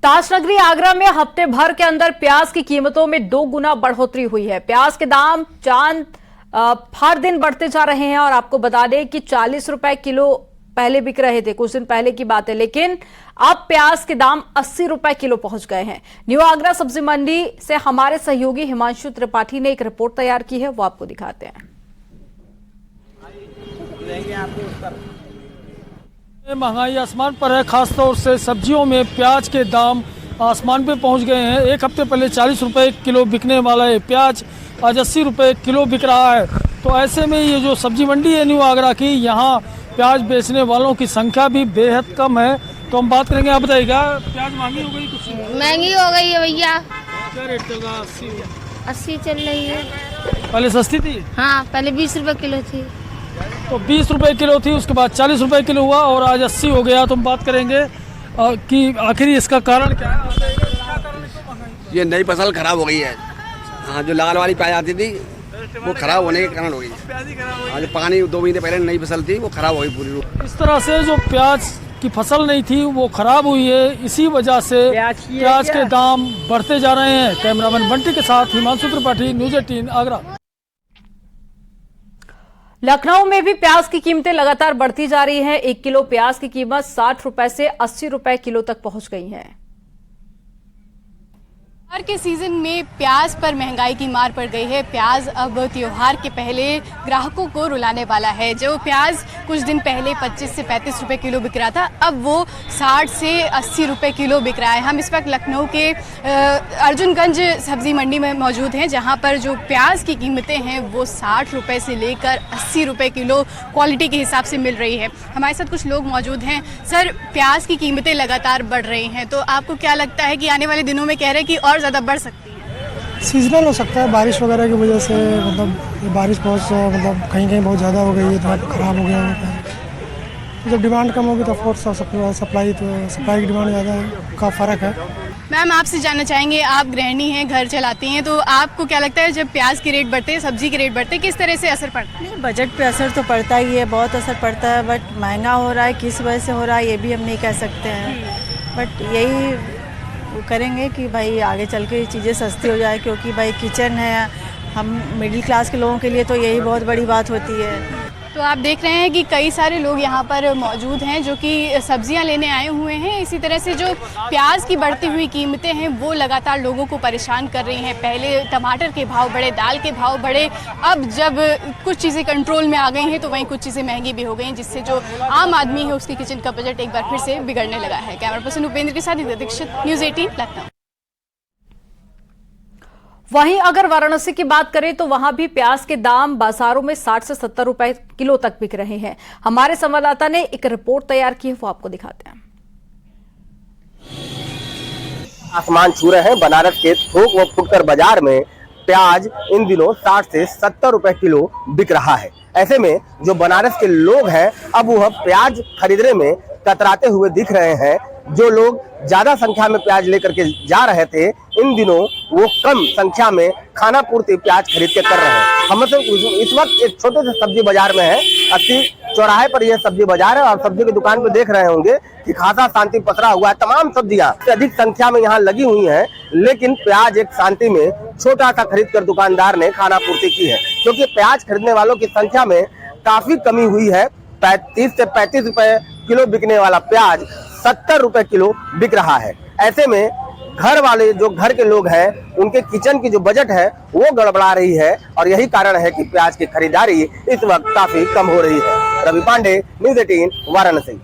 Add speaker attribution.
Speaker 1: ताजनगरी आगरा में हफ्ते भर के अंदर प्याज की कीमतों में 2 गुना बढ़ोतरी हुई है। प्याज के दाम हर दिन बढ़ते जा रहे हैं और आपको बता दें कि 40 रुपए किलो पहले बिक रहे थे, कुछ दिन पहले की बात है, लेकिन अब प्याज के दाम 80 रुपए किलो पहुंच गए हैं। न्यू आगरा सब्जी मंडी से हमारे सहयोगी हिमांशु त्रिपाठी ने एक रिपोर्ट तैयार की है, वो आपको दिखाते हैं।
Speaker 2: महंगाई आसमान पर है, खासतौर से सब्जियों में प्याज के दाम आसमान पे पहुंच गए हैं। एक हफ्ते पहले 40 रुपए किलो बिकने वाला है प्याज आज 80 रुपए किलो बिक रहा है। तो ऐसे में ये जो सब्जी मंडी है न्यू आगरा की, यहाँ प्याज बेचने वालों की संख्या भी बेहद कम है। तो हम बात करेंगे, आप बताइएगा प्याज महंगी हो गई? कुछ
Speaker 3: महंगी हो गई है भैया।
Speaker 2: क्या रेट चल रहा है?
Speaker 3: 80 चल रही है।
Speaker 2: पहले सस्ती थी?
Speaker 3: हाँ, पहले 20 रुपए किलो थी।
Speaker 2: तो 20 रुपए किलो थी, उसके बाद 40 रुपए किलो हुआ और आज 80 हो गया। तो हम बात करेंगे कि आखिर इसका कारण क्या है?
Speaker 4: ये नई फसल खराब हो गई है। हाँ, जो लाल वाली प्याज आती थी वो खराब होने के कारण हो गई है। हाँ, जो पानी 2 महीने पहले नई फसल थी वो खराब हो गई पूरी रूप।
Speaker 2: इस तरह से जो प्याज की फसल नहीं थी वो खराब हुई है, इसी वजह से प्याज के दाम बढ़ते जा रहे हैं। कैमरामैन बंटी के साथ हिमांशु त्रिपाठी, न्यूज़ 18 आगरा।
Speaker 1: लखनऊ में भी प्याज की कीमतें लगातार बढ़ती जा रही हैं। 1 किलो प्याज की कीमत 60 रुपए से 80 रुपए किलो तक पहुंच गई है।
Speaker 5: त्योहार के सीजन में प्याज पर महंगाई की मार पड़ गई है। प्याज अब त्योहार के पहले ग्राहकों को रुलाने वाला है। जो प्याज कुछ दिन पहले 25 से 35 रुपए किलो बिक रहा था, अब वो 60 से 80 रुपए किलो बिक रहा है। हम इस वक्त लखनऊ के अर्जुनगंज सब्जी मंडी में मौजूद हैं, जहां पर जो प्याज की कीमतें हैं वो 60 रुपए से लेकर 80 रुपए किलो क्वालिटी के हिसाब से मिल रही है। हमारे साथ कुछ लोग मौजूद हैं। सर, प्याज की कीमतें लगातार बढ़ रही हैं, तो आपको क्या लगता है कि आने वाले दिनों में कह रहे हैं कि और ज़्यादा बढ़ सकती है?
Speaker 6: सीजनल हो सकता है, बारिश वगैरह की वजह से। मतलब ये बारिश बहुत कहीं कहीं बहुत ज़्यादा हो गई है, तो ख़राब हो गया है। जब डिमांड कम होगी तो ऑफकोर्स सप्लाई की डिमांड ज़्यादा है, का फ़र्क है।
Speaker 5: मैम, आपसे जानना चाहेंगे, आप गृहिणी हैं, घर चलाती हैं, तो आपको क्या लगता है जब प्याज के रेट बढ़ते हैं, सब्जी के रेट बढ़ते हैं, किस तरह से असर पड़ता है?
Speaker 7: बजट पे असर तो पड़ता ही है, बहुत असर पड़ता है। बट महंगा हो रहा है, किस वजह से हो रहा है ये भी हम नहीं कह सकते हैं। बट यही करेंगे कि भाई आगे चल के चीज़ें सस्ती हो जाए, क्योंकि भाई किचन है, हम मिडिल क्लास के लोगों के लिए तो यही बहुत बड़ी बात होती है।
Speaker 5: तो आप देख रहे हैं कि कई सारे लोग यहाँ पर मौजूद हैं जो कि सब्जियाँ लेने आए हुए हैं। इसी तरह से जो प्याज की बढ़ती हुई कीमतें हैं वो लगातार लोगों को परेशान कर रही हैं। पहले टमाटर के भाव बढ़े, दाल के भाव बढ़े, अब जब कुछ चीज़ें कंट्रोल में आ गई हैं तो वहीं कुछ चीज़ें महंगी भी हो गई हैं, जिससे जो आम आदमी है उसकी किचन का बजट एक बार फिर से बिगड़ने लगा है। कैमरा पर्सन उपेंद्र के साथ दीक्षित, न्यूज़ 18 लखनऊ।
Speaker 1: वहीं अगर वाराणसी की बात करें तो वहां भी प्याज के दाम बाजारों में 60 से 70 रुपए किलो तक बिक रहे हैं। हमारे संवाददाता ने एक रिपोर्ट तैयार की है, वो आपको दिखाते हैं।
Speaker 8: आसमान छू रहे हैं। बनारस के थोक व फुटकर बाजार में प्याज इन दिनों 60 से 70 रुपए किलो बिक रहा है। ऐसे में जो बनारस के लोग हैं अब वह प्याज खरीदने में कतराते हुए दिख रहे हैं। जो लोग ज्यादा संख्या में प्याज लेकर के जा रहे थे, इन दिनों वो कम संख्या में खाना पूर्ति प्याज खरीद के कर रहे हैं। हम इस वक्त एक छोटे से सब्जी बाजार में है। 80 चौराहे पर यह सब्जी बाजार है और सब्जी की दुकान पे देख रहे होंगे कि खासा शांति पसरा हुआ है। तमाम सब्जियां अधिक संख्या में यहाँ लगी हुई हैं, लेकिन प्याज एक शांति में छोटा सा खरीद कर दुकानदार ने खाना पूर्ति की है, क्योंकि प्याज खरीदने वालों की संख्या में काफी कमी हुई है। 30 से 35 रुपए किलो बिकने वाला प्याज 70 रुपए किलो बिक रहा है। ऐसे में घर वाले जो घर के लोग हैं उनके किचन की जो बजट है वो गड़बड़ा रही है और यही कारण है कि प्याज की खरीदारी इस वक्त काफी कम हो रही है। रवि पांडे, न्यूज़ 18 वाराणसी।